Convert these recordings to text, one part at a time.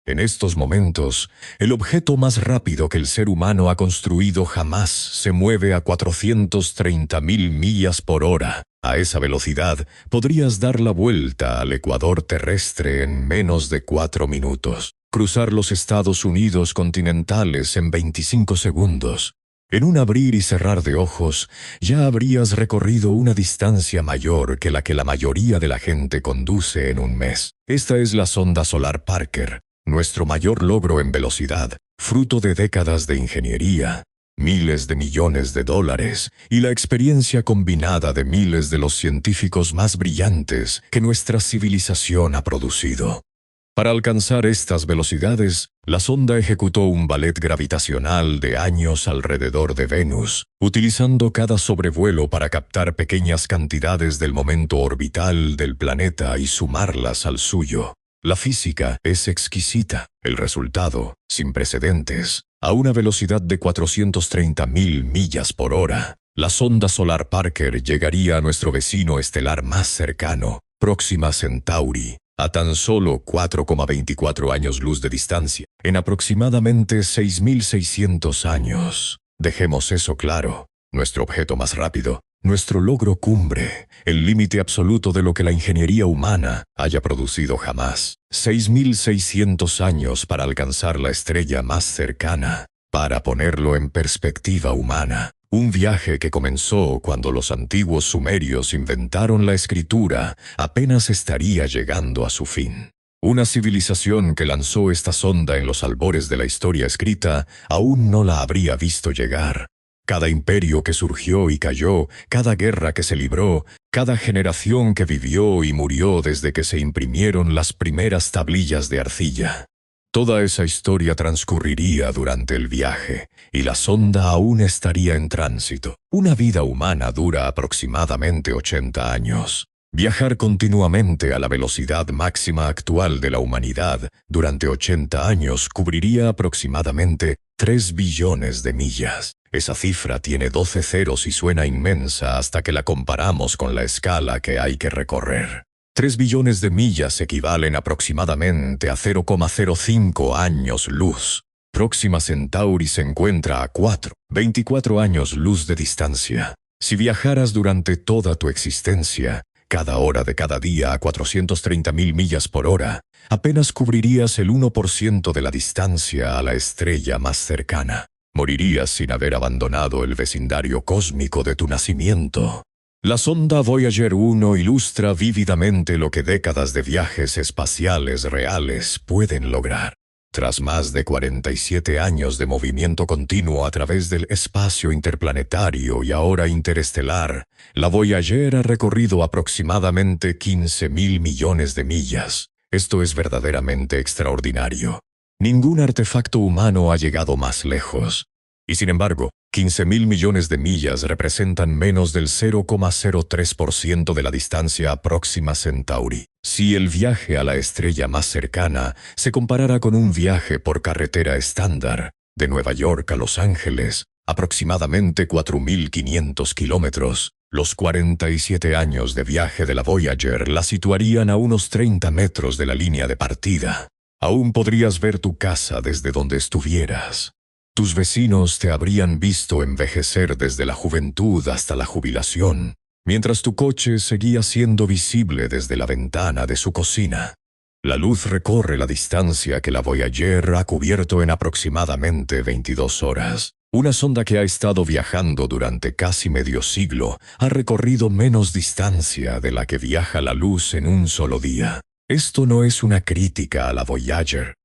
En estos momentos, el objeto más rápido que el ser humano ha construido jamás se mueve a 430.000 millas por hora. A esa velocidad, podrías dar la vuelta al ecuador terrestre en menos de 4 minutos, cruzar los Estados Unidos continentales en 25 segundos. En un abrir y cerrar de ojos, ya habrías recorrido una distancia mayor que la mayoría de la gente conduce en un mes. Esta es la sonda solar Parker, nuestro mayor logro en velocidad, fruto de décadas de ingeniería, miles de millones de dólares y la experiencia combinada de miles de los científicos más brillantes que nuestra civilización ha producido. Para alcanzar estas velocidades, la sonda ejecutó un ballet gravitacional de años alrededor de Venus, utilizando cada sobrevuelo para captar pequeñas cantidades del momento orbital del planeta y sumarlas al suyo. La física es exquisita, el resultado, sin precedentes. A una velocidad de 430.000 millas por hora, la sonda solar Parker llegaría a nuestro vecino estelar más cercano, Próxima Centauri, a tan solo 4,24 años luz de distancia, en aproximadamente 6.600 años. Dejemos eso claro, nuestro objeto más rápido, nuestro logro cumbre, el límite absoluto de lo que la ingeniería humana haya producido jamás. 6.600 años para alcanzar la estrella más cercana. Para ponerlo en perspectiva humana, un viaje que comenzó cuando los antiguos sumerios inventaron la escritura apenas estaría llegando a su fin. Una civilización que lanzó esta sonda en los albores de la historia escrita aún no la habría visto llegar. Cada imperio que surgió y cayó, cada guerra que se libró, cada generación que vivió y murió desde que se imprimieron las primeras tablillas de arcilla. Toda esa historia transcurriría durante el viaje, y la sonda aún estaría en tránsito. Una vida humana dura aproximadamente 80 años. Viajar continuamente a la velocidad máxima actual de la humanidad durante 80 años cubriría aproximadamente 3 billones de millas. Esa cifra tiene 12 ceros y suena inmensa hasta que la comparamos con la escala que hay que recorrer. 3 billones de millas equivalen aproximadamente a 0,05 años luz. Próxima Centauri se encuentra a 24 años luz de distancia. Si viajaras durante toda tu existencia, cada hora de cada día a 430.000 millas por hora, apenas cubrirías el 1% de la distancia a la estrella más cercana. Morirías sin haber abandonado el vecindario cósmico de tu nacimiento. La sonda Voyager 1 ilustra vívidamente lo que décadas de viajes espaciales reales pueden lograr. Tras más de 47 años de movimiento continuo a través del espacio interplanetario y ahora interestelar, la Voyager ha recorrido aproximadamente 15.000 millones de millas. Esto es verdaderamente extraordinario. Ningún artefacto humano ha llegado más lejos. Y sin embargo, 15.000 millones de millas representan menos del 0,03% de la distancia a Próxima Centauri. Si el viaje a la estrella más cercana se comparara con un viaje por carretera estándar, de Nueva York a Los Ángeles, aproximadamente 4.500 kilómetros, los 47 años de viaje de la Voyager la situarían a unos 30 metros de la línea de partida. Aún podrías ver tu casa desde donde estuvieras. Tus vecinos te habrían visto envejecer desde la juventud hasta la jubilación, mientras tu coche seguía siendo visible desde la ventana de su cocina. La luz recorre la distancia que la Voyager ha cubierto en aproximadamente 22 horas. Una sonda que ha estado viajando durante casi medio siglo ha recorrido menos distancia de la que viaja la luz en un solo día. Esto no es una crítica a la Voyager.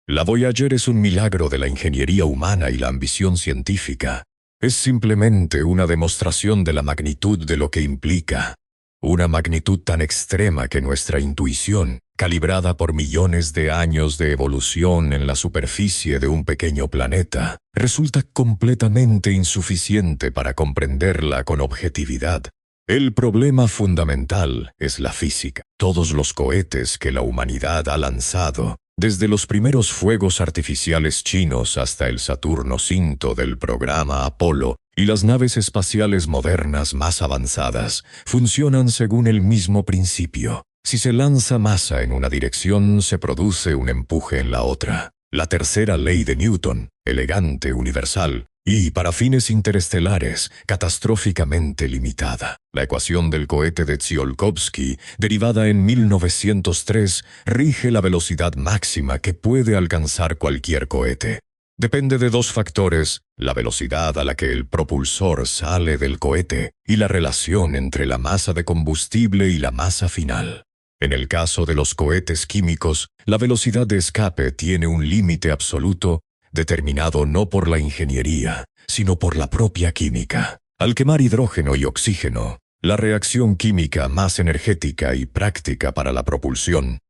La Voyager es un milagro de la ingeniería humana y la ambición científica. Es simplemente una demostración de la magnitud de lo que implica. Una magnitud tan extrema que nuestra intuición, calibrada por millones de años de evolución en la superficie de un pequeño planeta, resulta completamente insuficiente para comprenderla con objetividad. El problema fundamental es la física. Todos los cohetes que la humanidad ha lanzado, desde los primeros fuegos artificiales chinos hasta el Saturno V del programa Apolo y las naves espaciales modernas más avanzadas, funcionan según el mismo principio. Si se lanza masa en una dirección, se produce un empuje en la otra. La tercera ley de Newton, elegante, universal, y, para fines interestelares, catastróficamente limitada. La ecuación del cohete de Tsiolkovsky, derivada en 1903, rige la velocidad máxima que puede alcanzar cualquier cohete. Depende de dos factores: la velocidad a la que el propulsor sale del cohete y la relación entre la masa de combustible y la masa final. En el caso de los cohetes químicos, la velocidad de escape tiene un límite absoluto, determinado no por la ingeniería, sino por la propia química. Al quemar hidrógeno y oxígeno, la reacción química más energética y práctica para la propulsión,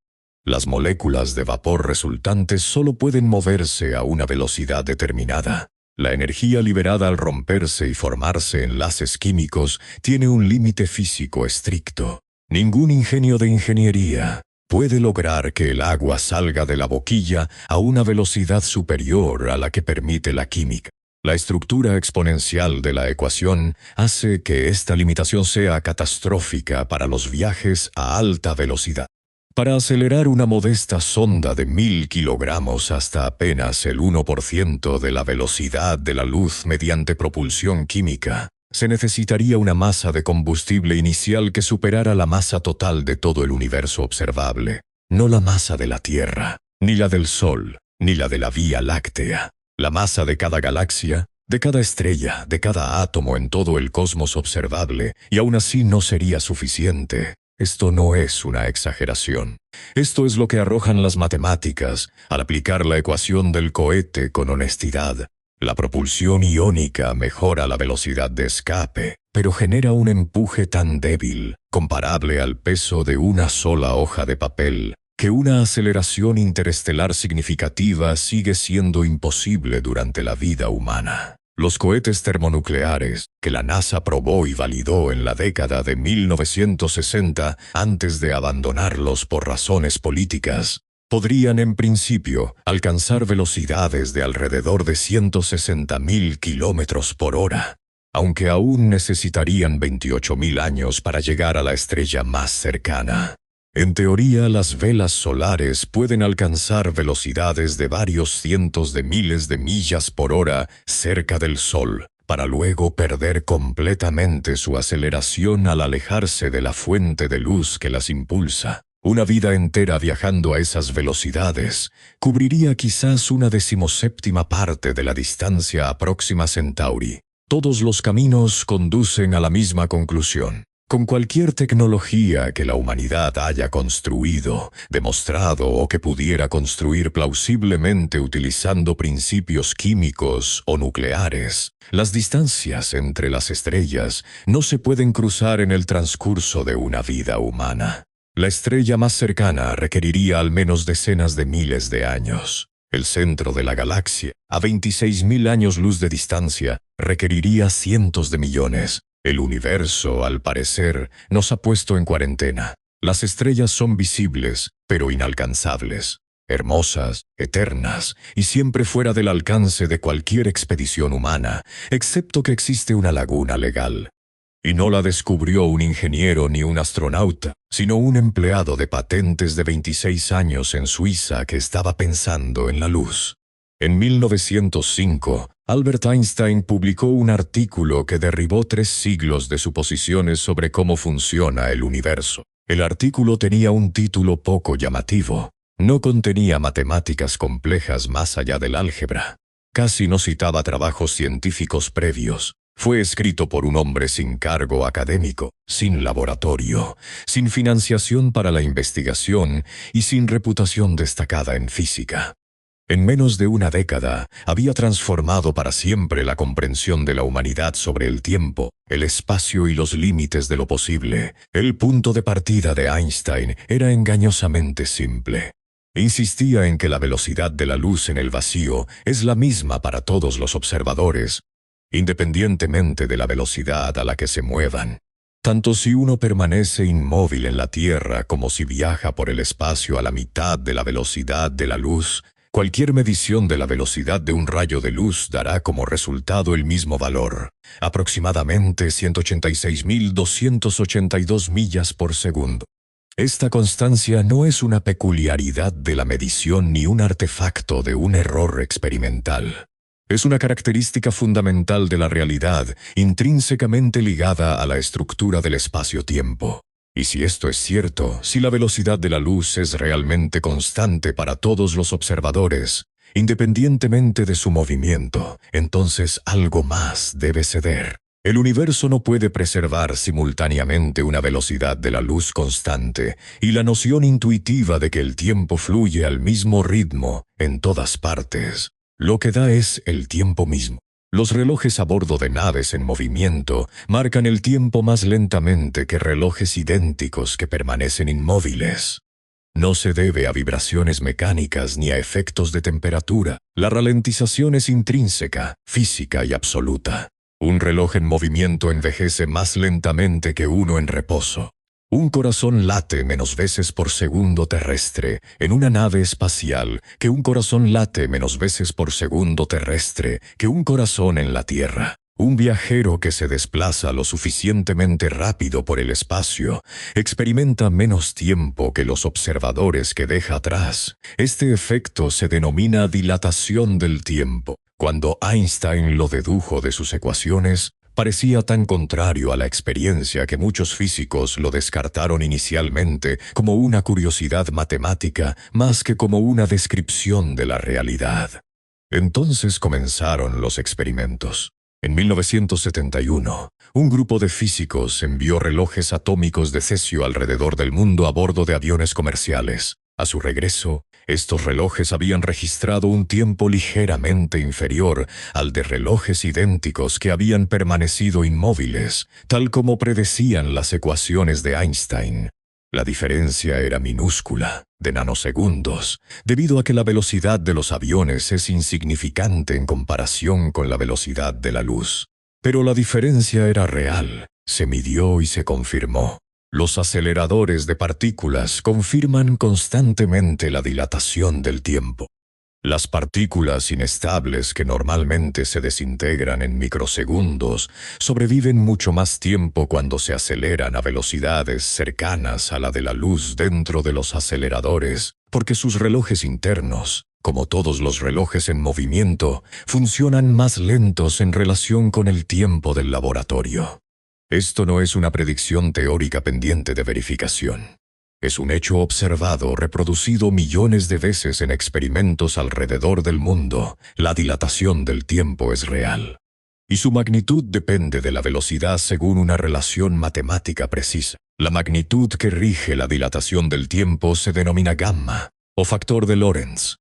las moléculas de vapor resultantes solo pueden moverse a una velocidad determinada. La energía liberada al romperse y formarse enlaces químicos tiene un límite físico estricto. Ningún ingenio de ingeniería puede lograr que el agua salga de la boquilla a una velocidad superior a la que permite la química. La estructura exponencial de la ecuación hace que esta limitación sea catastrófica para los viajes a alta velocidad. Para acelerar una modesta sonda de 1000 kilogramos hasta apenas el 1% de la velocidad de la luz mediante propulsión química, se necesitaría una masa de combustible inicial que superara la masa total de todo el universo observable, no la masa de la Tierra, ni la del Sol, ni la de la Vía Láctea. La masa de cada galaxia, de cada estrella, de cada átomo en todo el cosmos observable, y aún así no sería suficiente. Esto no es una exageración. Esto es lo que arrojan las matemáticas al aplicar la ecuación del cohete con honestidad. La propulsión iónica mejora la velocidad de escape, pero genera un empuje tan débil, comparable al peso de una sola hoja de papel, que una aceleración interestelar significativa sigue siendo imposible durante la vida humana. Los cohetes termonucleares, que la NASA probó y validó en la década de 1960 antes de abandonarlos por razones políticas, podrían en principio alcanzar velocidades de alrededor de 160.000 kilómetros por hora, aunque aún necesitarían 28.000 años para llegar a la estrella más cercana. En teoría, las velas solares pueden alcanzar velocidades de varios cientos de miles de millas por hora cerca del Sol, para luego perder completamente su aceleración al alejarse de la fuente de luz que las impulsa. Una vida entera viajando a esas velocidades cubriría quizás una 17ª parte de la distancia a Próxima Centauri. Todos los caminos conducen a la misma conclusión. Con cualquier tecnología que la humanidad haya construido, demostrado o que pudiera construir plausiblemente utilizando principios químicos o nucleares, las distancias entre las estrellas no se pueden cruzar en el transcurso de una vida humana. La estrella más cercana requeriría al menos decenas de miles de años. El centro de la galaxia, a 26.000 años luz de distancia, requeriría cientos de millones. El universo, al parecer, nos ha puesto en cuarentena. Las estrellas son visibles, pero inalcanzables, hermosas, eternas, y siempre fuera del alcance de cualquier expedición humana, excepto que existe una laguna legal. Y no la descubrió un ingeniero ni un astronauta, sino un empleado de patentes de 26 años en Suiza que estaba pensando en la luz. En 1905, Albert Einstein publicó un artículo que derribó 3 siglos de suposiciones sobre cómo funciona el universo. El artículo tenía un título poco llamativo. No contenía matemáticas complejas más allá del álgebra. Casi no citaba trabajos científicos previos. Fue escrito por un hombre sin cargo académico, sin laboratorio, sin financiación para la investigación y sin reputación destacada en física. En menos de una década, había transformado para siempre la comprensión de la humanidad sobre el tiempo, el espacio y los límites de lo posible. El punto de partida de Einstein era engañosamente simple. Insistía en que la velocidad de la luz en el vacío es la misma para todos los observadores, independientemente de la velocidad a la que se muevan. Tanto si uno permanece inmóvil en la Tierra como si viaja por el espacio a la mitad de la velocidad de la luz, cualquier medición de la velocidad de un rayo de luz dará como resultado el mismo valor, aproximadamente 186.282 millas por segundo. Esta constancia no es una peculiaridad de la medición ni un artefacto de un error experimental. Es una característica fundamental de la realidad, intrínsecamente ligada a la estructura del espacio-tiempo. Y si esto es cierto, si la velocidad de la luz es realmente constante para todos los observadores, independientemente de su movimiento, entonces algo más debe ceder. El universo no puede preservar simultáneamente una velocidad de la luz constante y la noción intuitiva de que el tiempo fluye al mismo ritmo en todas partes. Lo que da es el tiempo mismo. Los relojes a bordo de naves en movimiento marcan el tiempo más lentamente que relojes idénticos que permanecen inmóviles. No se debe a vibraciones mecánicas ni a efectos de temperatura. La ralentización es intrínseca, física y absoluta. Un reloj en movimiento envejece más lentamente que uno en reposo. Un corazón late menos veces por segundo terrestre en una nave espacial que un corazón late menos veces por segundo terrestre que un corazón en la Tierra. Un viajero que se desplaza lo suficientemente rápido por el espacio experimenta menos tiempo que los observadores que deja atrás. Este efecto se denomina dilatación del tiempo. Cuando Einstein lo dedujo de sus ecuaciones, parecía tan contrario a la experiencia que muchos físicos lo descartaron inicialmente como una curiosidad matemática más que como una descripción de la realidad. Entonces comenzaron los experimentos. En 1971, un grupo de físicos envió relojes atómicos de cesio alrededor del mundo a bordo de aviones comerciales. A su regreso, estos relojes habían registrado un tiempo ligeramente inferior al de relojes idénticos que habían permanecido inmóviles, tal como predecían las ecuaciones de Einstein. La diferencia era minúscula, de nanosegundos, debido a que la velocidad de los aviones es insignificante en comparación con la velocidad de la luz. Pero la diferencia era real, se midió y se confirmó. Los aceleradores de partículas confirman constantemente la dilatación del tiempo. Las partículas inestables que normalmente se desintegran en microsegundos sobreviven mucho más tiempo cuando se aceleran a velocidades cercanas a la de la luz dentro de los aceleradores, porque sus relojes internos, como todos los relojes en movimiento, funcionan más lentos en relación con el tiempo del laboratorio. Esto no es una predicción teórica pendiente de verificación. Es un hecho observado, reproducido millones de veces en experimentos alrededor del mundo. La dilatación del tiempo es real. Y su magnitud depende de la velocidad según una relación matemática precisa. La magnitud que rige la dilatación del tiempo se denomina gamma, o factor de Lorentz.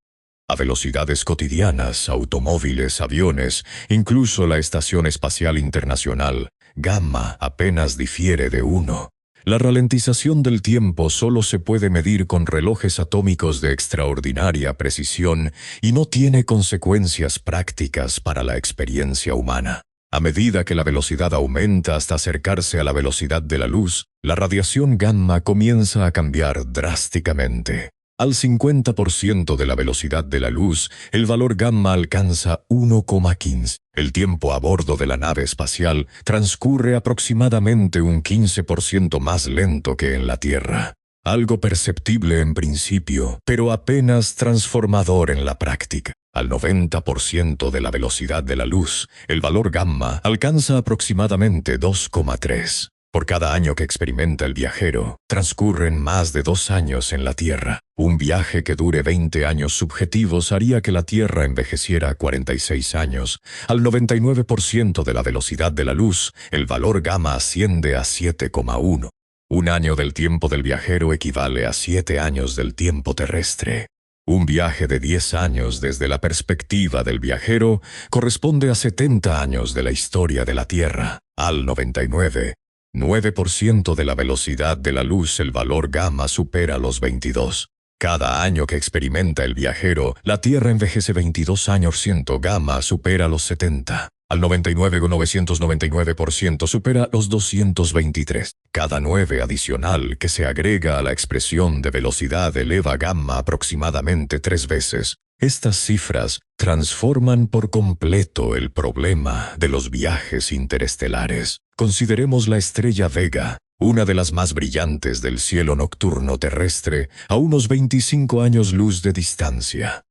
A velocidades cotidianas, automóviles, aviones, incluso la Estación Espacial Internacional, gamma apenas difiere de 1. La ralentización del tiempo solo se puede medir con relojes atómicos de extraordinaria precisión y no tiene consecuencias prácticas para la experiencia humana. A medida que la velocidad aumenta hasta acercarse a la velocidad de la luz, la radiación gamma comienza a cambiar drásticamente. Al 50% de la velocidad de la luz, el valor gamma alcanza 1,15. El tiempo a bordo de la nave espacial transcurre aproximadamente un 15% más lento que en la Tierra. Algo perceptible en principio, pero apenas transformador en la práctica. Al 90% de la velocidad de la luz, el valor gamma alcanza aproximadamente 2,3. Por cada año que experimenta el viajero, transcurren más de 2 años en la Tierra. Un viaje que dure 20 años subjetivos haría que la Tierra envejeciera 46 años. Al 99% de la velocidad de la luz, el valor gamma asciende a 7,1. Un año del tiempo del viajero equivale a 7 años del tiempo terrestre. Un viaje de 10 años desde la perspectiva del viajero corresponde a 70 años de la historia de la Tierra. Al 99,9% de la velocidad de la luz, el valor gamma supera los 22. Cada año que experimenta el viajero, la Tierra envejece 22 años, gamma supera los 70. Al 99,999% supera los 223. Cada 9 adicional que se agrega a la expresión de velocidad eleva gamma aproximadamente 3 veces. Estas cifras transforman por completo el problema de los viajes interestelares. Consideremos la estrella Vega, una de las más brillantes del cielo nocturno terrestre, a unos 25 años luz de distancia.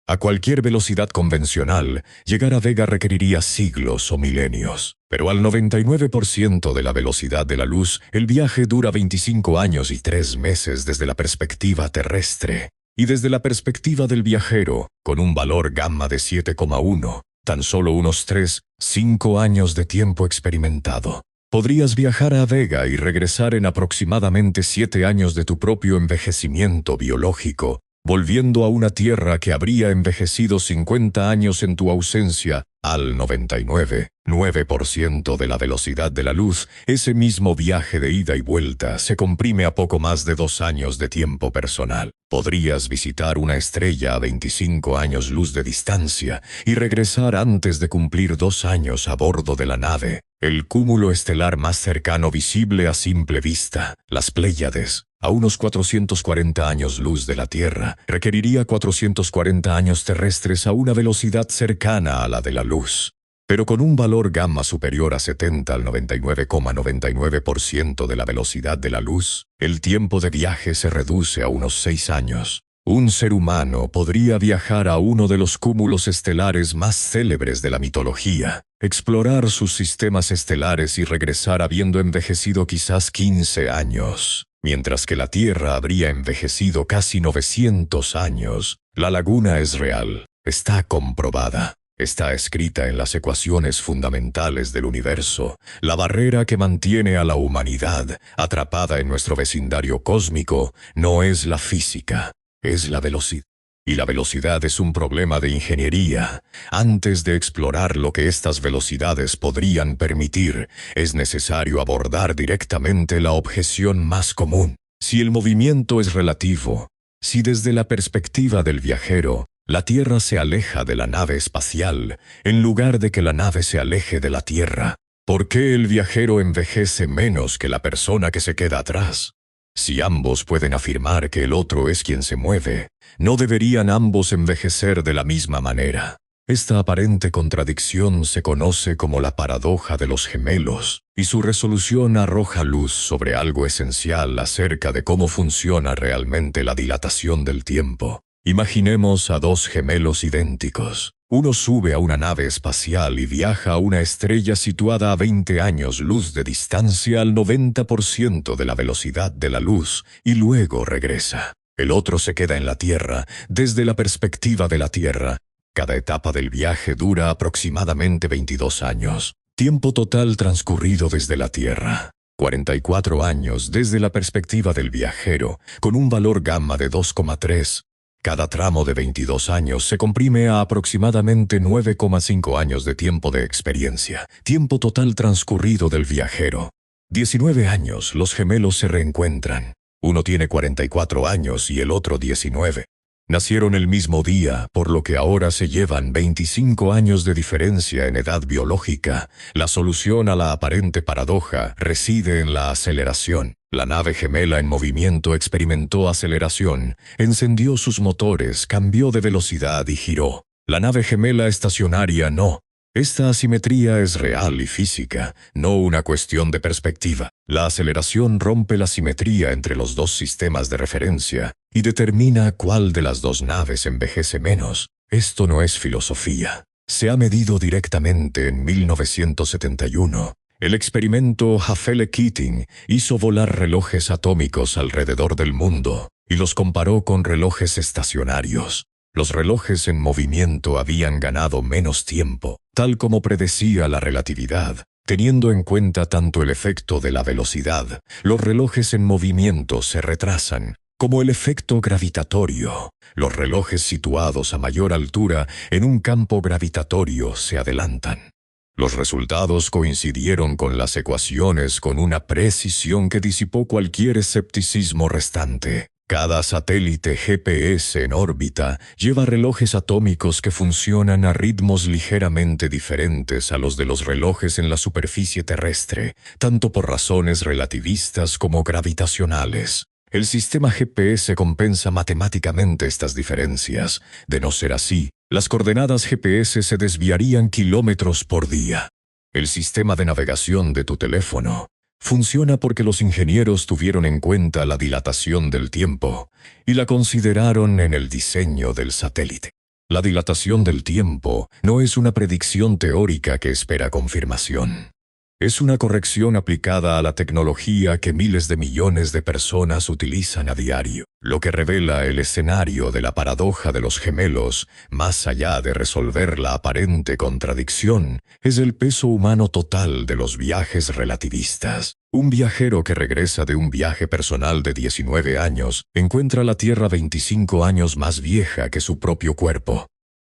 A cualquier velocidad convencional, llegar a Vega requeriría siglos o milenios, pero al 99% de la velocidad de la luz, el viaje dura 25 años y 3 meses desde la perspectiva terrestre. Y desde la perspectiva del viajero, con un valor gamma de 7,1, tan solo unos 3-5 años de tiempo experimentado. Podrías viajar a Vega y regresar en aproximadamente 7 años de tu propio envejecimiento biológico, volviendo a una Tierra que habría envejecido 50 años en tu ausencia, al 99,9% de la velocidad de la luz. Ese mismo viaje de ida y vuelta se comprime a poco más de 2 años de tiempo personal. Podrías visitar una estrella a 25 años luz de distancia y regresar antes de cumplir 2 años a bordo de la nave, el cúmulo estelar más cercano visible a simple vista, las Pléyades. A unos 440 años luz de la Tierra, requeriría 440 años terrestres a una velocidad cercana a la de la luz. Pero con un valor gamma superior a 70 al 99,99% de la velocidad de la luz, el tiempo de viaje se reduce a unos 6 años. Un ser humano podría viajar a uno de los cúmulos estelares más célebres de la mitología, explorar sus sistemas estelares y regresar habiendo envejecido quizás 15 años. Mientras que la Tierra habría envejecido casi 900 años, la laguna es real, está comprobada, está escrita en las ecuaciones fundamentales del universo. La barrera que mantiene a la humanidad atrapada en nuestro vecindario cósmico no es la física, es la velocidad. Y la velocidad es un problema de ingeniería. Antes de explorar lo que estas velocidades podrían permitir, es necesario abordar directamente la objeción más común. Si el movimiento es relativo, si desde la perspectiva del viajero, la Tierra se aleja de la nave espacial, en lugar de que la nave se aleje de la Tierra, ¿por qué el viajero envejece menos que la persona que se queda atrás? Si ambos pueden afirmar que el otro es quien se mueve, ¿no deberían ambos envejecer de la misma manera? Esta aparente contradicción se conoce como la paradoja de los gemelos, y su resolución arroja luz sobre algo esencial acerca de cómo funciona realmente la dilatación del tiempo. Imaginemos a dos gemelos idénticos. Uno sube a una nave espacial y viaja a una estrella situada a 20 años luz de distancia al 90% de la velocidad de la luz, y luego regresa. El otro se queda en la Tierra, desde la perspectiva de la Tierra. Cada etapa del viaje dura aproximadamente 22 años. Tiempo total transcurrido desde la Tierra. 44 años desde la perspectiva del viajero, con un valor gamma de 2,3. Cada tramo de 22 años se comprime a aproximadamente 9,5 años de tiempo de experiencia. Tiempo total transcurrido del viajero. 19 años, los gemelos se reencuentran. Uno tiene 44 años y el otro 19. Nacieron el mismo día, por lo que ahora se llevan 25 años de diferencia en edad biológica. La solución a la aparente paradoja reside en la aceleración. La nave gemela en movimiento experimentó aceleración, encendió sus motores, cambió de velocidad y giró. La nave gemela estacionaria no. Esta asimetría es real y física, no una cuestión de perspectiva. La aceleración rompe la simetría entre los dos sistemas de referencia y determina cuál de las dos naves envejece menos. Esto no es filosofía. Se ha medido directamente en 1971. El experimento Haffele-Keating hizo volar relojes atómicos alrededor del mundo y los comparó con relojes estacionarios. Los relojes en movimiento habían ganado menos tiempo, tal como predecía la relatividad. Teniendo en cuenta tanto el efecto de la velocidad, los relojes en movimiento se retrasan, como el efecto gravitatorio. Los relojes situados a mayor altura en un campo gravitatorio se adelantan. Los resultados coincidieron con las ecuaciones con una precisión que disipó cualquier escepticismo restante. Cada satélite GPS en órbita lleva relojes atómicos que funcionan a ritmos ligeramente diferentes a los de los relojes en la superficie terrestre, tanto por razones relativistas como gravitacionales. El sistema GPS compensa matemáticamente estas diferencias. De no ser así, las coordenadas GPS se desviarían kilómetros por día. El sistema de navegación de tu teléfono Funciona porque los ingenieros tuvieron en cuenta la dilatación del tiempo y la consideraron en el diseño del satélite. La dilatación del tiempo no es una predicción teórica que espera confirmación. Es una corrección aplicada a la tecnología que miles de millones de personas utilizan a diario, lo que revela el escenario de la paradoja de los gemelos. Más allá de resolver la aparente contradicción, es el peso humano total de los viajes relativistas. Un viajero que regresa de un viaje personal de 19 años encuentra la Tierra 25 años más vieja que su propio cuerpo.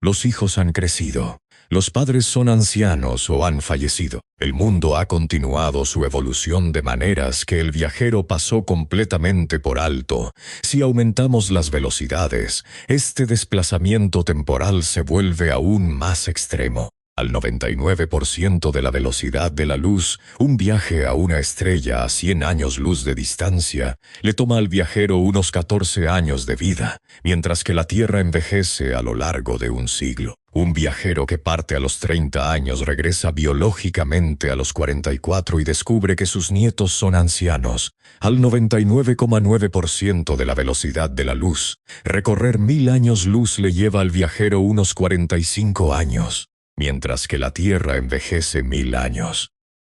Los hijos han crecido. Los padres son ancianos o han fallecido. El mundo ha continuado su evolución de maneras que el viajero pasó completamente por alto. Si aumentamos las velocidades, este desplazamiento temporal se vuelve aún más extremo. Al 99% de la velocidad de la luz, un viaje a una estrella a 100 años luz de distancia le toma al viajero unos 14 años de vida, mientras que la Tierra envejece a lo largo de un siglo. Un viajero que parte a los 30 años regresa biológicamente a los 44 y descubre que sus nietos son ancianos. Al 99,9% de la velocidad de la luz, recorrer 1000 años luz le lleva al viajero unos 45 años, mientras que la Tierra envejece 1000 años.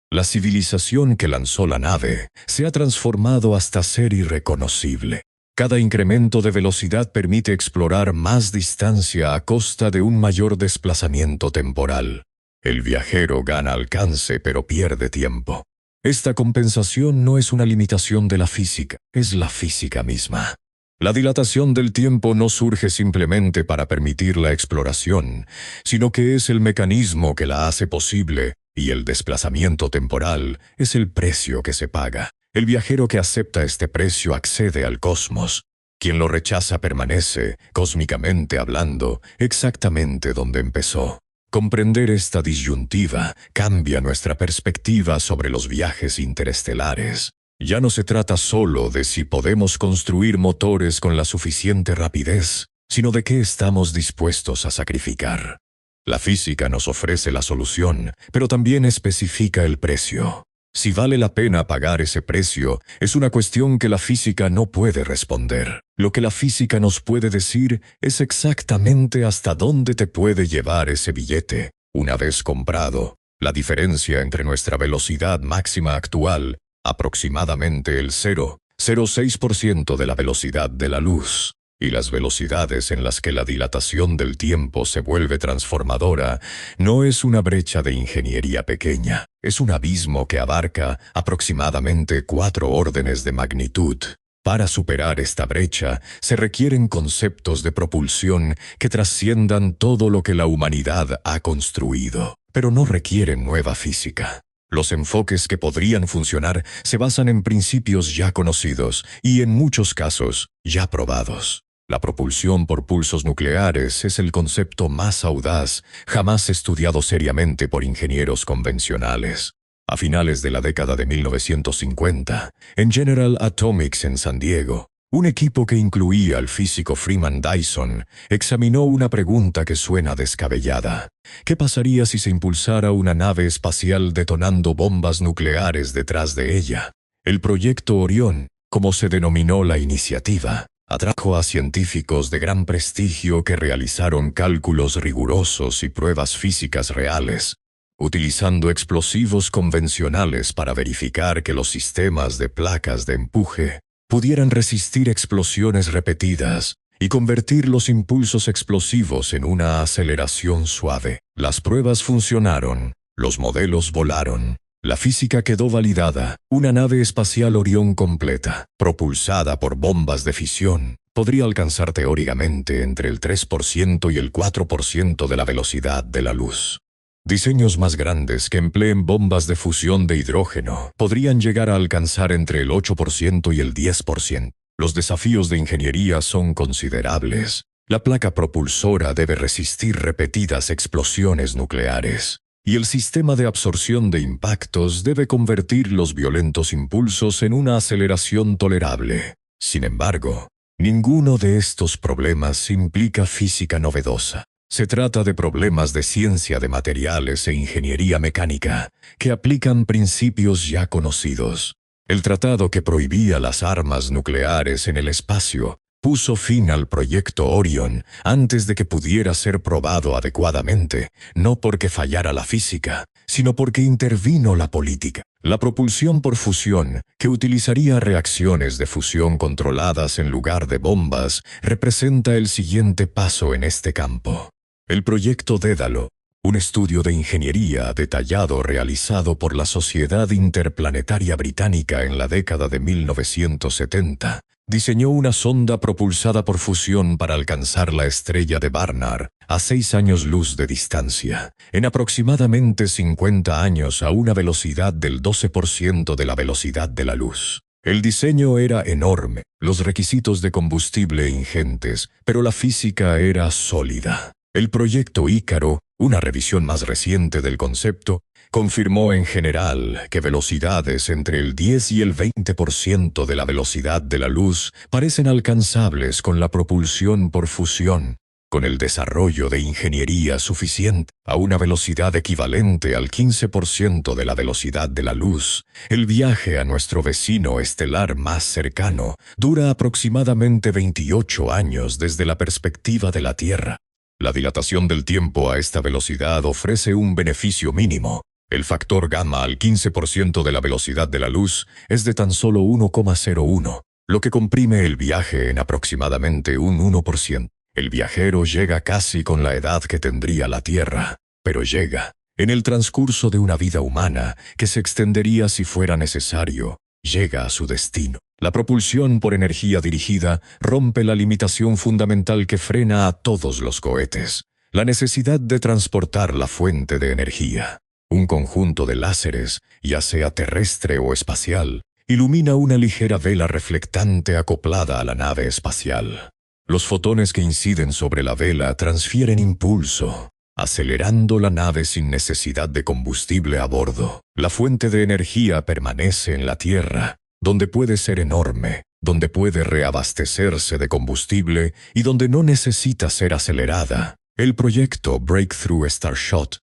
La civilización que lanzó la nave se ha transformado hasta ser irreconocible. Cada incremento de velocidad permite explorar más distancia a costa de un mayor desplazamiento temporal. El viajero gana alcance pero pierde tiempo. Esta compensación no es una limitación de la física, es la física misma. La dilatación del tiempo no surge simplemente para permitir la exploración, sino que es el mecanismo que la hace posible, y el desplazamiento temporal es el precio que se paga. El viajero que acepta este precio accede al cosmos. Quien lo rechaza permanece, cósmicamente hablando, exactamente donde empezó. Comprender esta disyuntiva cambia nuestra perspectiva sobre los viajes interestelares. Ya no se trata solo de si podemos construir motores con la suficiente rapidez, sino de qué estamos dispuestos a sacrificar. La física nos ofrece la solución, pero también especifica el precio. Si vale la pena pagar ese precio, es una cuestión que la física no puede responder. Lo que la física nos puede decir es exactamente hasta dónde te puede llevar ese billete. Una vez comprado, la diferencia entre nuestra velocidad máxima actual, aproximadamente el 0,06% de la velocidad de la luz, y las velocidades en las que la dilatación del tiempo se vuelve transformadora, no es una brecha de ingeniería pequeña, es un abismo que abarca aproximadamente 4 órdenes de magnitud. Para superar esta brecha, se requieren conceptos de propulsión que trasciendan todo lo que la humanidad ha construido, pero no requieren nueva física. Los enfoques que podrían funcionar se basan en principios ya conocidos y, en muchos casos, ya probados. La propulsión por pulsos nucleares es el concepto más audaz jamás estudiado seriamente por ingenieros convencionales. A finales de la década de 1950, en General Atomics en San Diego, un equipo que incluía al físico Freeman Dyson examinó una pregunta que suena descabellada. ¿Qué pasaría si se impulsara una nave espacial detonando bombas nucleares detrás de ella? El proyecto Orión, como se denominó la iniciativa, atrajo a científicos de gran prestigio que realizaron cálculos rigurosos y pruebas físicas reales, utilizando explosivos convencionales para verificar que los sistemas de placas de empuje pudieran resistir explosiones repetidas y convertir los impulsos explosivos en una aceleración suave. Las pruebas funcionaron, los modelos volaron. La física quedó validada. Una nave espacial Orión completa, propulsada por bombas de fisión, podría alcanzar teóricamente entre el 3% y el 4% de la velocidad de la luz. Diseños más grandes que empleen bombas de fusión de hidrógeno podrían llegar a alcanzar entre el 8% y el 10%. Los desafíos de ingeniería son considerables. La placa propulsora debe resistir repetidas explosiones nucleares, y el sistema de absorción de impactos debe convertir los violentos impulsos en una aceleración tolerable. Sin embargo, ninguno de estos problemas implica física novedosa. Se trata de problemas de ciencia de materiales e ingeniería mecánica, que aplican principios ya conocidos. El tratado que prohibía las armas nucleares en el espacio puso fin al proyecto Orion antes de que pudiera ser probado adecuadamente, no porque fallara la física, sino porque intervino la política. La propulsión por fusión, que utilizaría reacciones de fusión controladas en lugar de bombas, representa el siguiente paso en este campo. El proyecto Dédalo, un estudio de ingeniería detallado realizado por la Sociedad Interplanetaria Británica en la década de 1970, diseñó una sonda propulsada por fusión para alcanzar la estrella de Barnard a 6 años luz de distancia, en aproximadamente 50 años a una velocidad del 12% de la velocidad de la luz. El diseño era enorme, los requisitos de combustible ingentes, pero la física era sólida. El proyecto Ícaro, una revisión más reciente del concepto, confirmó en general que velocidades entre el 10 y el 20% de la velocidad de la luz parecen alcanzables con la propulsión por fusión, con el desarrollo de ingeniería suficiente a una velocidad equivalente al 15% de la velocidad de la luz. El viaje a nuestro vecino estelar más cercano dura aproximadamente 28 años desde la perspectiva de la Tierra. La dilatación del tiempo a esta velocidad ofrece un beneficio mínimo. El factor gamma al 15% de la velocidad de la luz es de tan solo 1,01, lo que comprime el viaje en aproximadamente un 1%. El viajero llega casi con la edad que tendría la Tierra, pero llega, en el transcurso de una vida humana que se extendería si fuera necesario, llega a su destino. La propulsión por energía dirigida rompe la limitación fundamental que frena a todos los cohetes, la necesidad de transportar la fuente de energía. Un conjunto de láseres, ya sea terrestre o espacial, ilumina una ligera vela reflectante acoplada a la nave espacial. Los fotones que inciden sobre la vela transfieren impulso, acelerando la nave sin necesidad de combustible a bordo. La fuente de energía permanece en la Tierra, donde puede ser enorme, donde puede reabastecerse de combustible y donde no necesita ser acelerada. El proyecto Breakthrough Starshot,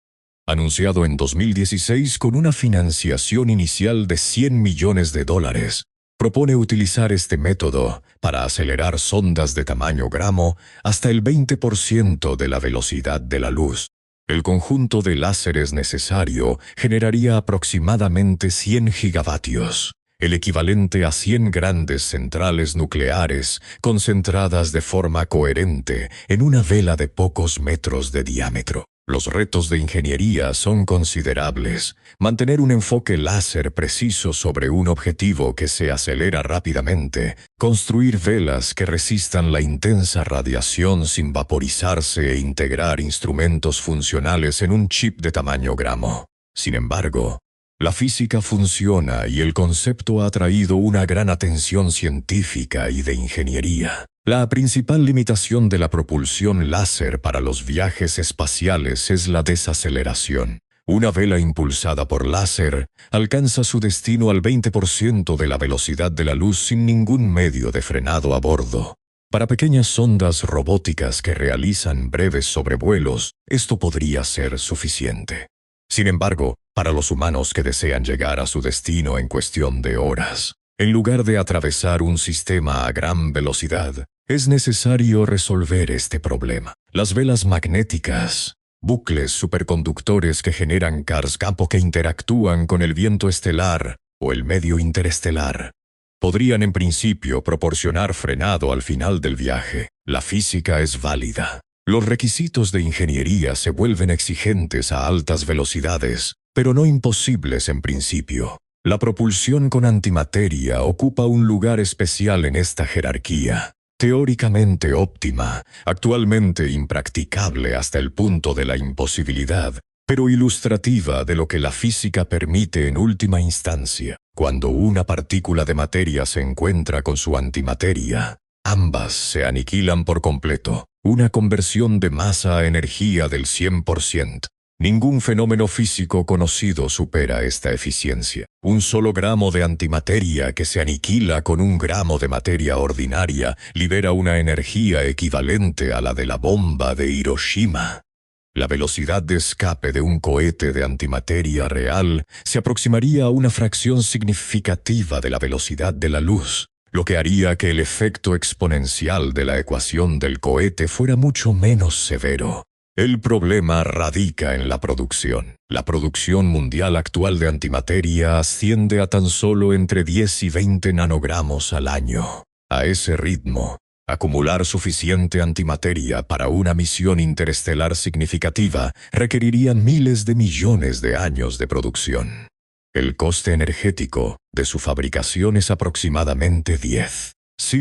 anunciado en 2016 con una financiación inicial de $100 millones, propone utilizar este método para acelerar sondas de tamaño gramo hasta el 20% de la velocidad de la luz. El conjunto de láseres necesario generaría aproximadamente 100 gigavatios, el equivalente a 100 grandes centrales nucleares concentradas de forma coherente en una vela de pocos metros de diámetro. Los retos de ingeniería son considerables. Mantener un enfoque láser preciso sobre un objetivo que se acelera rápidamente, construir velas que resistan la intensa radiación sin vaporizarse e integrar instrumentos funcionales en un chip de tamaño gramo. Sin embargo, la física funciona y el concepto ha atraído una gran atención científica y de ingeniería. La principal limitación de la propulsión láser para los viajes espaciales es la desaceleración. Una vela impulsada por láser alcanza su destino al 20% de la velocidad de la luz sin ningún medio de frenado a bordo. Para pequeñas sondas robóticas que realizan breves sobrevuelos, esto podría ser suficiente. Sin embargo, para los humanos que desean llegar a su destino en cuestión de horas, en lugar de atravesar un sistema a gran velocidad, es necesario resolver este problema. Las velas magnéticas, bucles superconductores que generan campo que interactúan con el viento estelar o el medio interestelar, podrían en principio proporcionar frenado al final del viaje. La física es válida. Los requisitos de ingeniería se vuelven exigentes a altas velocidades, pero no imposibles en principio. La propulsión con antimateria ocupa un lugar especial en esta jerarquía. Teóricamente óptima, actualmente impracticable hasta el punto de la imposibilidad, pero ilustrativa de lo que la física permite en última instancia. Cuando una partícula de materia se encuentra con su antimateria, ambas se aniquilan por completo. Una conversión de masa a energía del 100%. Ningún fenómeno físico conocido supera esta eficiencia. Un solo gramo de antimateria que se aniquila con un gramo de materia ordinaria libera una energía equivalente a la de la bomba de Hiroshima. La velocidad de escape de un cohete de antimateria real se aproximaría a una fracción significativa de la velocidad de la luz, lo que haría que el efecto exponencial de la ecuación del cohete fuera mucho menos severo. El problema radica en la producción. La producción mundial actual de antimateria asciende a tan solo entre 10 y 20 nanogramos al año. A ese ritmo, acumular suficiente antimateria para una misión interestelar significativa requeriría miles de millones de años de producción. El coste energético de su fabricación es aproximadamente 10.000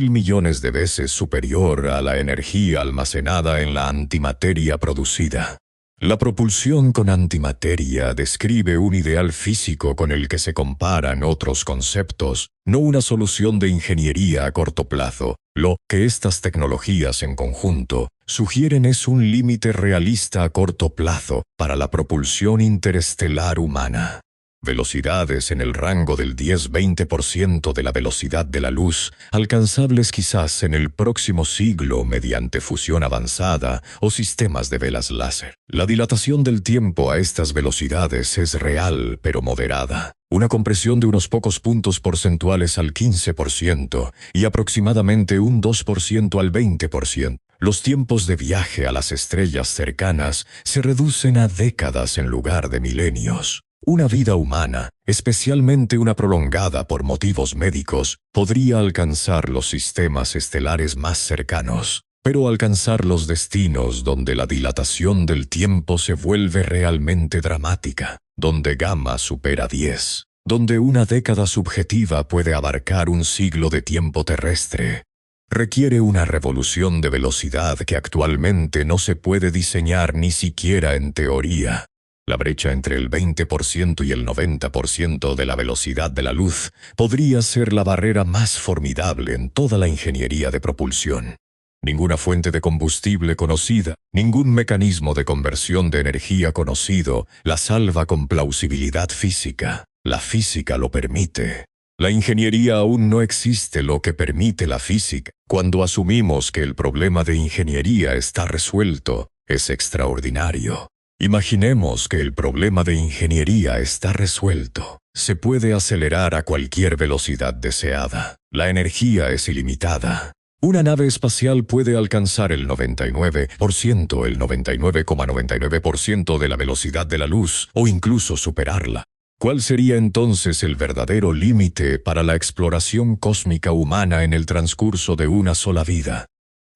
millones de veces superior a la energía almacenada en la antimateria producida. La propulsión con antimateria describe un ideal físico con el que se comparan otros conceptos, no una solución de ingeniería a corto plazo. Lo que estas tecnologías en conjunto sugieren es un límite realista a corto plazo para la propulsión interestelar humana. Velocidades en el rango del 10-20% de la velocidad de la luz, alcanzables quizás en el próximo siglo mediante fusión avanzada o sistemas de velas láser. La dilatación del tiempo a estas velocidades es real pero moderada. Una compresión de unos pocos puntos porcentuales al 15% y aproximadamente un 2% al 20%. Los tiempos de viaje a las estrellas cercanas se reducen a décadas en lugar de milenios. Una vida humana, especialmente una prolongada por motivos médicos, podría alcanzar los sistemas estelares más cercanos, pero alcanzar los destinos donde la dilatación del tiempo se vuelve realmente dramática, donde gamma supera 10, donde una década subjetiva puede abarcar un siglo de tiempo terrestre, requiere una revolución de velocidad que actualmente no se puede diseñar ni siquiera en teoría. La brecha entre el 20% y el 90% de la velocidad de la luz podría ser la barrera más formidable en toda la ingeniería de propulsión. Ninguna fuente de combustible conocida, ningún mecanismo de conversión de energía conocido la salva con plausibilidad física. La física lo permite. La ingeniería aún no existe lo que permite la física. Cuando asumimos que el problema de ingeniería está resuelto, es extraordinario. Imaginemos que el problema de ingeniería está resuelto. Se puede acelerar a cualquier velocidad deseada. La energía es ilimitada. Una nave espacial puede alcanzar el 99%, el 99,99% de la velocidad de la luz, o incluso superarla. ¿Cuál sería entonces el verdadero límite para la exploración cósmica humana en el transcurso de una sola vida?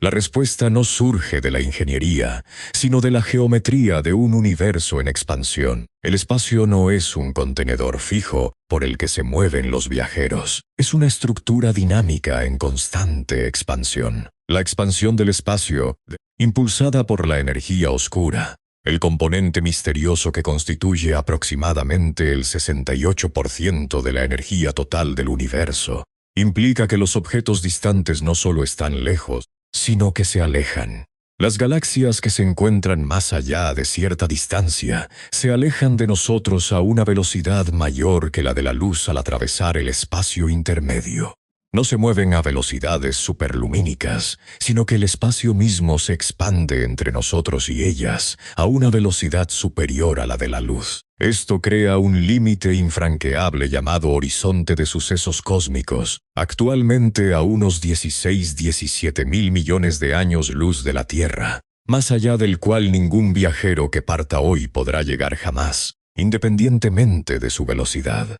La respuesta no surge de la ingeniería, sino de la geometría de un universo en expansión. El espacio no es un contenedor fijo por el que se mueven los viajeros. Es una estructura dinámica en constante expansión. La expansión del espacio, impulsada por la energía oscura, el componente misterioso que constituye aproximadamente el 68% de la energía total del universo, implica que los objetos distantes no solo están lejos, sino que se alejan. Las galaxias que se encuentran más allá de cierta distancia se alejan de nosotros a una velocidad mayor que la de la luz al atravesar el espacio intermedio. No se mueven a velocidades superlumínicas, sino que el espacio mismo se expande entre nosotros y ellas a una velocidad superior a la de la luz. Esto crea un límite infranqueable llamado horizonte de sucesos cósmicos, actualmente a unos 16-17 mil millones de años luz de la Tierra, más allá del cual ningún viajero que parta hoy podrá llegar jamás, independientemente de su velocidad.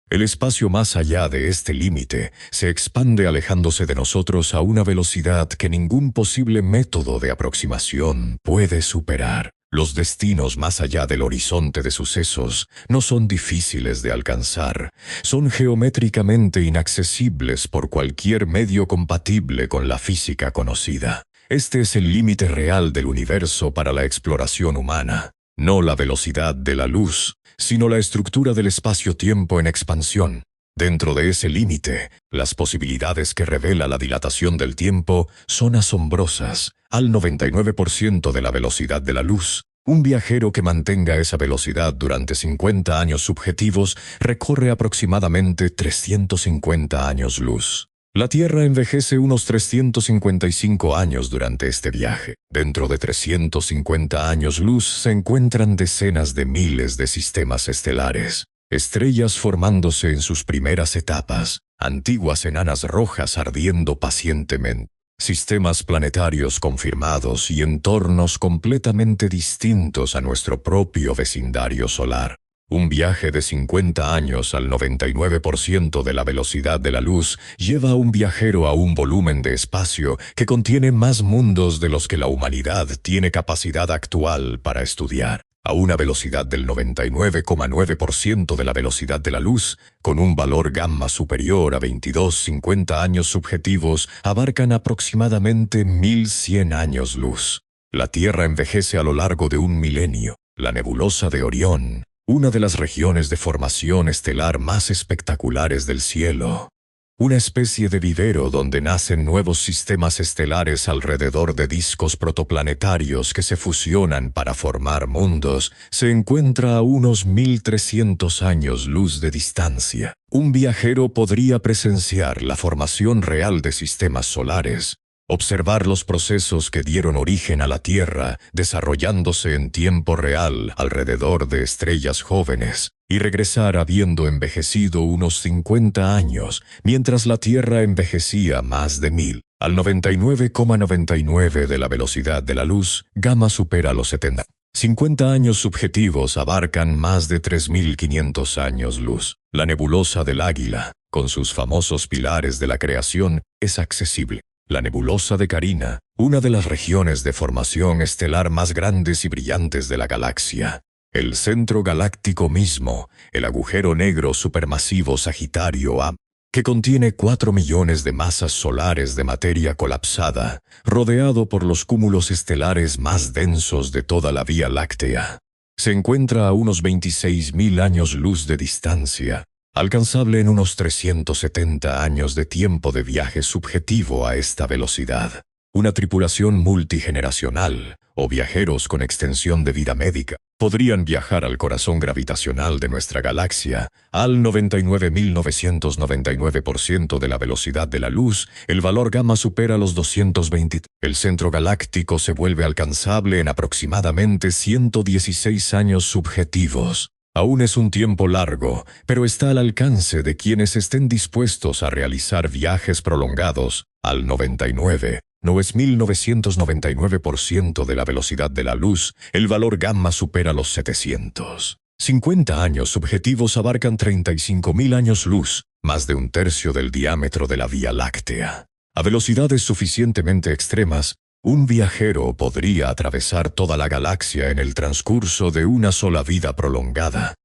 El espacio más allá de este límite se expande alejándose de nosotros a una velocidad que ningún posible método de aproximación puede superar. Los destinos más allá del horizonte de sucesos no son difíciles de alcanzar, son geométricamente inaccesibles por cualquier medio compatible con la física conocida. Este es el límite real del universo para la exploración humana, no la velocidad de la luz, sino la estructura del espacio-tiempo en expansión. Dentro de ese límite, las posibilidades que revela la dilatación del tiempo son asombrosas. Al 99% de la velocidad de la luz, Un viajero que mantenga esa velocidad durante 50 años subjetivos recorre aproximadamente 350 años luz. La Tierra envejece unos 355 años durante este viaje. Dentro de 350 años luz se encuentran decenas de miles de sistemas estelares, estrellas formándose en sus primeras etapas, antiguas enanas rojas ardiendo pacientemente, sistemas planetarios confirmados y entornos completamente distintos a nuestro propio vecindario solar. Un viaje de 50 años al 99% de la velocidad de la luz lleva a un viajero a un volumen de espacio que contiene más mundos de los que la humanidad tiene capacidad actual para estudiar. A una velocidad del 99,9% de la velocidad de la luz, con un valor gamma superior a 22,50 años subjetivos, abarcan aproximadamente 1100 años luz. La Tierra envejece a lo largo de un milenio. La nebulosa de Orión, una de las regiones de formación estelar más espectaculares del cielo. Una especie de vivero donde nacen nuevos sistemas estelares alrededor de discos protoplanetarios que se fusionan para formar mundos, se encuentra a unos 1300 años luz de distancia. Un viajero podría presenciar la formación real de sistemas solares, observar los procesos que dieron origen a la Tierra desarrollándose en tiempo real alrededor de estrellas jóvenes, y regresar habiendo envejecido unos 50 años, mientras la Tierra envejecía más de 1000. Al 99,99 de la velocidad de la luz, gamma supera los 70. 50 años subjetivos abarcan más de 3500 años luz. La nebulosa del Águila, con sus famosos pilares de la creación, es accesible. La nebulosa de Carina, una de las regiones de formación estelar más grandes y brillantes de la galaxia. El centro galáctico mismo, el agujero negro supermasivo Sagitario A, que contiene 4 millones de masas solares de materia colapsada, rodeado por los cúmulos estelares más densos de toda la Vía Láctea. Se encuentra a unos 26.000 años luz de distancia, alcanzable en unos 370 años de tiempo de viaje subjetivo a esta velocidad. Una tripulación multigeneracional, o viajeros con extensión de vida médica, podrían viajar al corazón gravitacional de nuestra galaxia, al 99.999% de la velocidad de la luz. El valor gamma supera los 220. El centro galáctico se vuelve alcanzable en aproximadamente 116 años subjetivos. Aún es un tiempo largo, pero está al alcance de quienes estén dispuestos a realizar viajes prolongados al 99.999% de la velocidad de la luz. El valor gamma supera los 700. 50 años subjetivos abarcan 35.000 años luz, más de un tercio del diámetro de la Vía Láctea. A velocidades suficientemente extremas, un viajero podría atravesar toda la galaxia en el transcurso de una sola vida prolongada,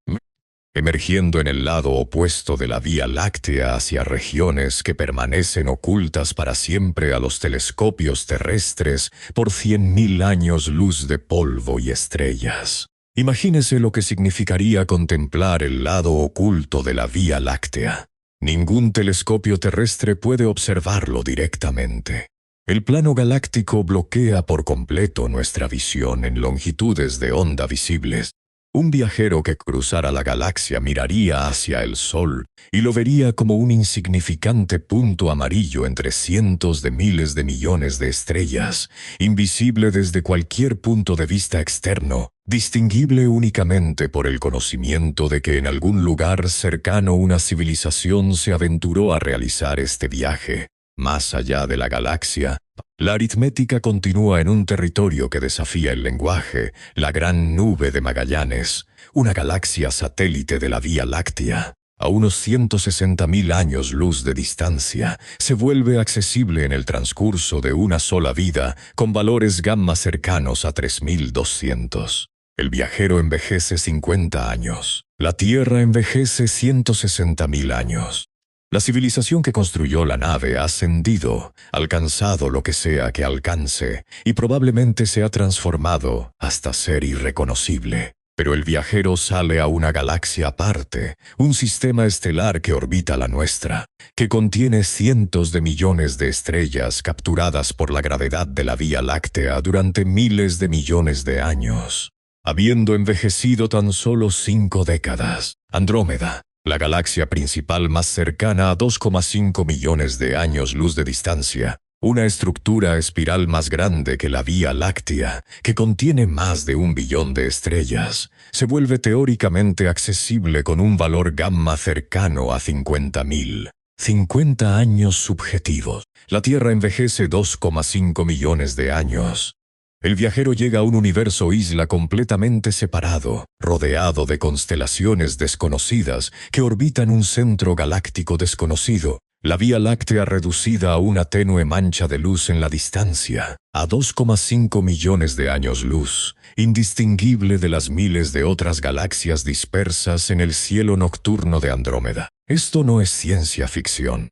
emergiendo en el lado opuesto de la Vía Láctea hacia regiones que permanecen ocultas para siempre a los telescopios terrestres por 100.000 años luz de polvo y estrellas. Imagínese lo que significaría contemplar el lado oculto de la Vía Láctea. Ningún telescopio terrestre puede observarlo directamente. El plano galáctico bloquea por completo nuestra visión en longitudes de onda visibles. Un viajero que cruzara la galaxia miraría hacia el Sol y lo vería como un insignificante punto amarillo entre cientos de miles de millones de estrellas, invisible desde cualquier punto de vista externo, distinguible únicamente por el conocimiento de que en algún lugar cercano una civilización se aventuró a realizar este viaje. Más allá de la galaxia, la aritmética continúa en un territorio que desafía el lenguaje, la gran nube de Magallanes, una galaxia satélite de la Vía Láctea. A unos 160.000 años luz de distancia, se vuelve accesible en el transcurso de una sola vida, con valores gamma cercanos a 3.200. El viajero envejece 50 años. La Tierra envejece 160.000 años. La civilización que construyó la nave ha ascendido, alcanzado lo que sea que alcance, y probablemente se ha transformado hasta ser irreconocible. Pero el viajero sale a una galaxia aparte, un sistema estelar que orbita la nuestra, que contiene cientos de millones de estrellas capturadas por la gravedad de la Vía Láctea durante miles de millones de años. habiendo envejecido tan solo 5 décadas. Andrómeda, la galaxia principal más cercana a 2,5 millones de años luz de distancia, una estructura espiral más grande que la Vía Láctea, que contiene más de 1 billón de estrellas, se vuelve teóricamente accesible con un valor gamma cercano a 50.000. 50 años subjetivos. La Tierra envejece 2,5 millones de años. El viajero llega a un universo isla completamente separado, rodeado de constelaciones desconocidas que orbitan un centro galáctico desconocido. La Vía Láctea reducida a una tenue mancha de luz en la distancia, a 2,5 millones de años luz, indistinguible de las miles de otras galaxias dispersas en el cielo nocturno de Andrómeda. Esto no es ciencia ficción.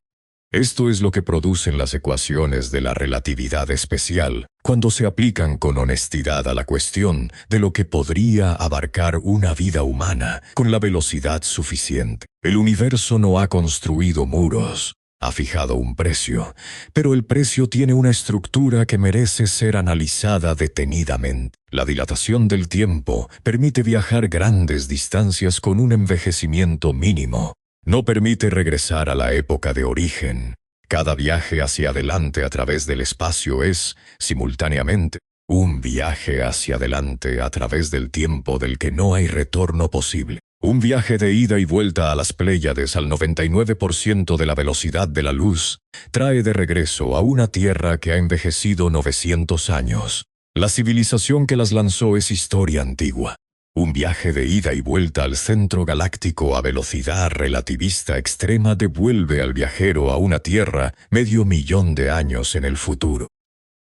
Esto es lo que producen las ecuaciones de la relatividad especial, cuando se aplican con honestidad a la cuestión de lo que podría abarcar una vida humana con la velocidad suficiente. El universo no ha construido muros, ha fijado un precio, pero el precio tiene una estructura que merece ser analizada detenidamente. La dilatación del tiempo permite viajar grandes distancias con un envejecimiento mínimo. No permite regresar a la época de origen. Cada viaje hacia adelante a través del espacio es, simultáneamente, un viaje hacia adelante a través del tiempo del que no hay retorno posible. Un viaje de ida y vuelta a las Pléyades al 99% de la velocidad de la luz trae de regreso a una Tierra que ha envejecido 900 años. La civilización que las lanzó es historia antigua. Un viaje de ida y vuelta al centro galáctico a velocidad relativista extrema devuelve al viajero a una Tierra 500.000 de años en el futuro.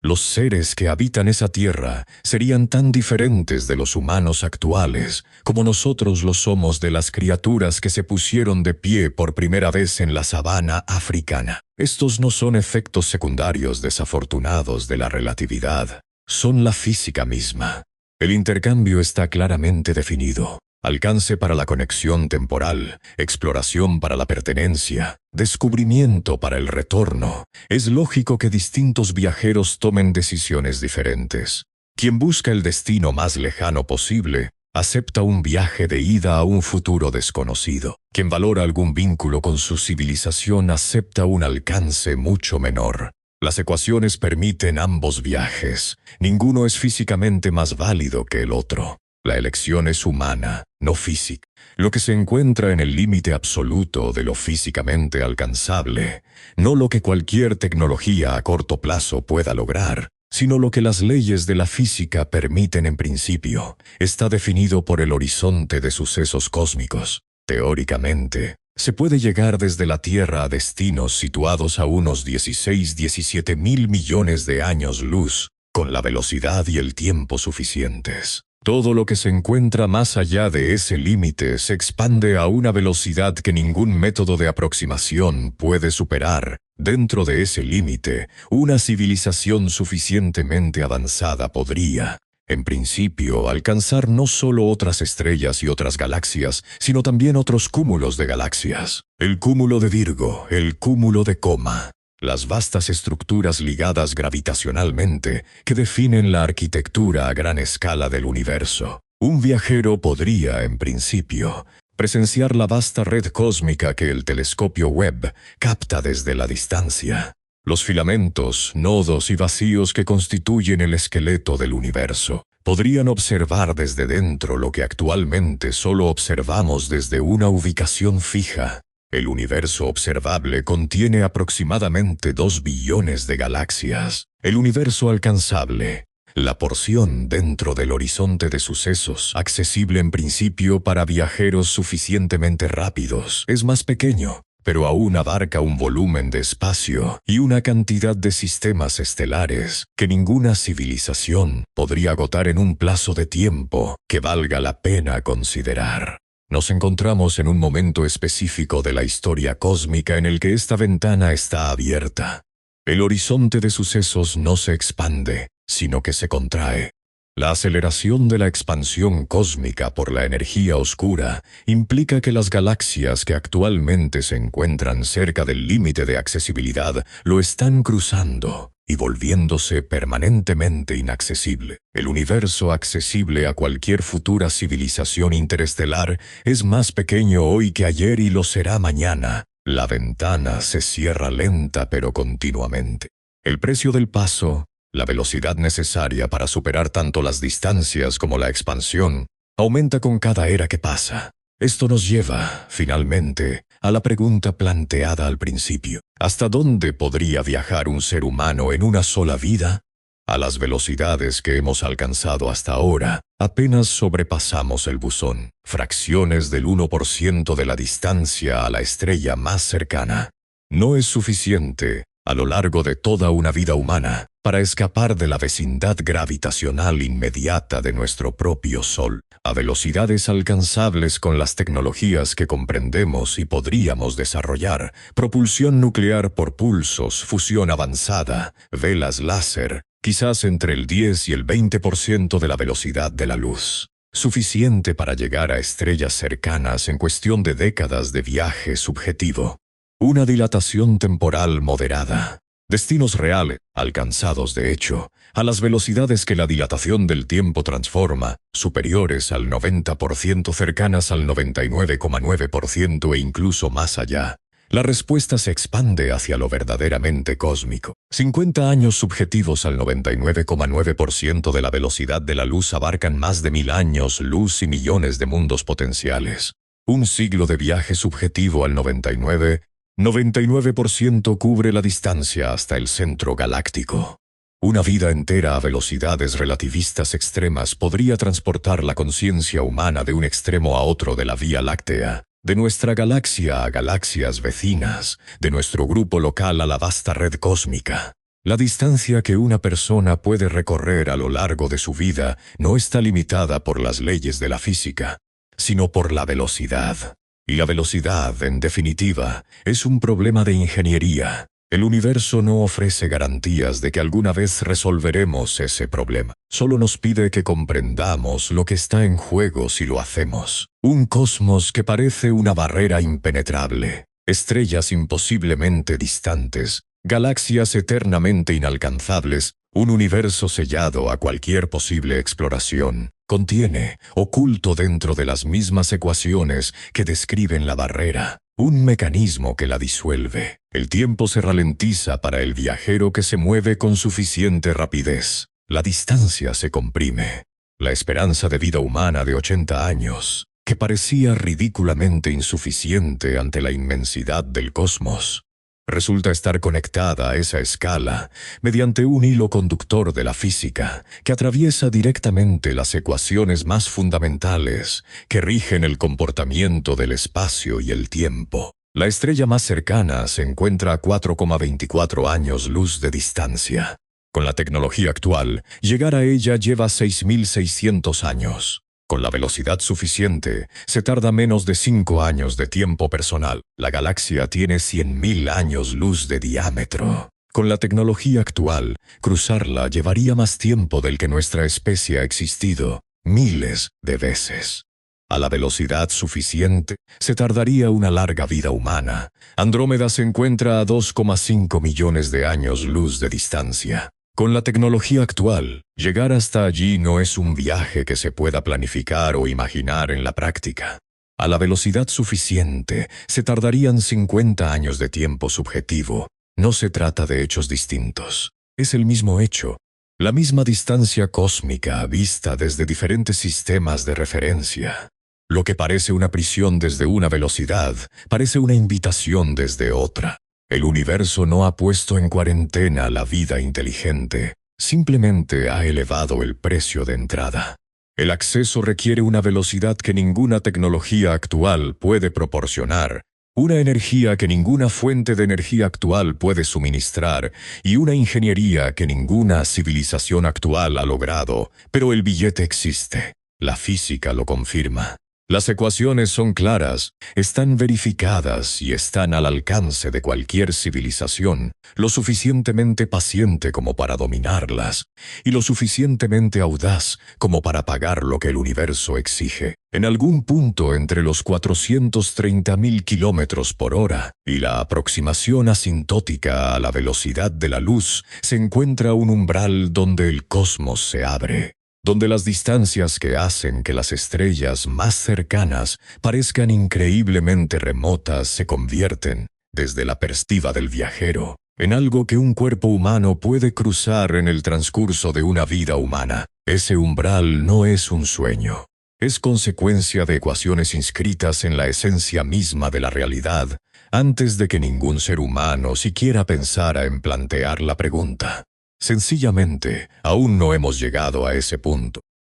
Los seres que habitan esa Tierra serían tan diferentes de los humanos actuales como nosotros lo somos de las criaturas que se pusieron de pie por primera vez en la sabana africana. Estos no son efectos secundarios desafortunados de la relatividad, son la física misma. El intercambio está claramente definido. Alcance para la conexión temporal, exploración para la pertenencia, descubrimiento para el retorno. Es lógico que distintos viajeros tomen decisiones diferentes. Quien busca el destino más lejano posible, acepta un viaje de ida a un futuro desconocido. Quien valora algún vínculo con su civilización acepta un alcance mucho menor. Las ecuaciones permiten ambos viajes. Ninguno es físicamente más válido que el otro. La elección es humana, no física. Lo que se encuentra en el límite absoluto de lo físicamente alcanzable, no lo que cualquier tecnología a corto plazo pueda lograr, sino lo que las leyes de la física permiten en principio, está definido por el horizonte de sucesos cósmicos. Teóricamente, se puede llegar desde la Tierra a destinos situados a unos 16-17 mil millones de años luz, con la velocidad y el tiempo suficientes. Todo lo que se encuentra más allá de ese límite se expande a una velocidad que ningún método de aproximación puede superar. Dentro de ese límite, una civilización suficientemente avanzada podría, en principio, alcanzar no solo otras estrellas y otras galaxias, sino también otros cúmulos de galaxias. El cúmulo de Virgo, el cúmulo de Coma, las vastas estructuras ligadas gravitacionalmente que definen la arquitectura a gran escala del universo. Un viajero podría, en principio, presenciar la vasta red cósmica que el telescopio Webb capta desde la distancia. Los filamentos, nodos y vacíos que constituyen el esqueleto del universo. Podrían observar desde dentro lo que actualmente solo observamos desde una ubicación fija. El universo observable contiene aproximadamente 2 billones de galaxias. El universo alcanzable, la porción dentro del horizonte de sucesos, accesible en principio para viajeros suficientemente rápidos, es más pequeño, pero aún abarca un volumen de espacio y una cantidad de sistemas estelares que ninguna civilización podría agotar en un plazo de tiempo que valga la pena considerar. Nos encontramos en un momento específico de la historia cósmica en el que esta ventana está abierta. El horizonte de sucesos no se expande, sino que se contrae. La aceleración de la expansión cósmica por la energía oscura implica que las galaxias que actualmente se encuentran cerca del límite de accesibilidad lo están cruzando. y volviéndose permanentemente inaccesible. El universo accesible a cualquier futura civilización interestelar es más pequeño hoy que ayer y lo será mañana. La ventana se cierra lenta pero continuamente. El precio del paso, la velocidad necesaria para superar tanto las distancias como la expansión, aumenta con cada era que pasa. Esto nos lleva, finalmente, a la pregunta planteada al principio. ¿Hasta dónde podría viajar un ser humano en una sola vida? A las velocidades que hemos alcanzado hasta ahora, apenas sobrepasamos el buzón, fracciones del 1% de la distancia a la estrella más cercana. No es suficiente, a lo largo de toda una vida humana, para escapar de la vecindad gravitacional inmediata de nuestro propio Sol, a velocidades alcanzables con las tecnologías que comprendemos y podríamos desarrollar, propulsión nuclear por pulsos, fusión avanzada, velas láser, quizás entre el 10 y el 20% de la velocidad de la luz. Suficiente para llegar a estrellas cercanas en cuestión de décadas de viaje subjetivo. Una dilatación temporal moderada. Destinos reales, alcanzados de hecho, a las velocidades que la dilatación del tiempo transforma, superiores al 90%, cercanas al 99,9% e incluso más allá. La respuesta se expande hacia lo verdaderamente cósmico. 50 años subjetivos al 99,9% de la velocidad de la luz abarcan más de 1000 años luz y millones de mundos potenciales. Un siglo de viaje subjetivo al 99% cubre la distancia hasta el centro galáctico. Una vida entera a velocidades relativistas extremas podría transportar la conciencia humana de un extremo a otro de la Vía Láctea, de nuestra galaxia a galaxias vecinas, de nuestro grupo local a la vasta red cósmica. La distancia que una persona puede recorrer a lo largo de su vida no está limitada por las leyes de la física, sino por la velocidad. Y la velocidad, en definitiva, es un problema de ingeniería. El universo no ofrece garantías de que alguna vez resolveremos ese problema. Solo nos pide que comprendamos lo que está en juego si lo hacemos. Un cosmos que parece una barrera impenetrable. Estrellas imposiblemente distantes. Galaxias eternamente inalcanzables. Un universo sellado a cualquier posible exploración. Contiene, oculto dentro de las mismas ecuaciones que describen la barrera, un mecanismo que la disuelve. El tiempo se ralentiza para el viajero que se mueve con suficiente rapidez. La distancia se comprime. La esperanza de vida humana de 80 años, que parecía ridículamente insuficiente ante la inmensidad del cosmos, resulta estar conectada a esa escala mediante un hilo conductor de la física que atraviesa directamente las ecuaciones más fundamentales que rigen el comportamiento del espacio y el tiempo. La estrella más cercana se encuentra a 4,24 años luz de distancia. Con la tecnología actual, llegar a ella lleva 6.600 años. Con la velocidad suficiente, se tarda menos de 5 años de tiempo personal. La galaxia tiene 100.000 años luz de diámetro. Con la tecnología actual, cruzarla llevaría más tiempo del que nuestra especie ha existido, miles de veces. A la velocidad suficiente, se tardaría una larga vida humana. Andrómeda se encuentra a 2,5 millones de años luz de distancia. Con la tecnología actual, llegar hasta allí no es un viaje que se pueda planificar o imaginar en la práctica. A la velocidad suficiente, se tardarían 50 años de tiempo subjetivo. No se trata de hechos distintos. Es el mismo hecho, la misma distancia cósmica vista desde diferentes sistemas de referencia. Lo que parece una prisión desde una velocidad, parece una invitación desde otra. El universo no ha puesto en cuarentena la vida inteligente, simplemente ha elevado el precio de entrada. El acceso requiere una velocidad que ninguna tecnología actual puede proporcionar, una energía que ninguna fuente de energía actual puede suministrar y una ingeniería que ninguna civilización actual ha logrado, pero el billete existe. La física lo confirma. Las ecuaciones son claras, están verificadas y están al alcance de cualquier civilización, lo suficientemente paciente como para dominarlas, y lo suficientemente audaz como para pagar lo que el universo exige. En algún punto entre los 430.000 kilómetros por hora y la aproximación asintótica a la velocidad de la luz se encuentra un umbral donde el cosmos se abre, donde las distancias que hacen que las estrellas más cercanas parezcan increíblemente remotas se convierten, desde la perspectiva del viajero, en algo que un cuerpo humano puede cruzar en el transcurso de una vida humana. Ese umbral no es un sueño. Es consecuencia de ecuaciones inscritas en la esencia misma de la realidad, antes de que ningún ser humano siquiera pensara en plantear la pregunta. Sencillamente, aún no hemos llegado a ese punto.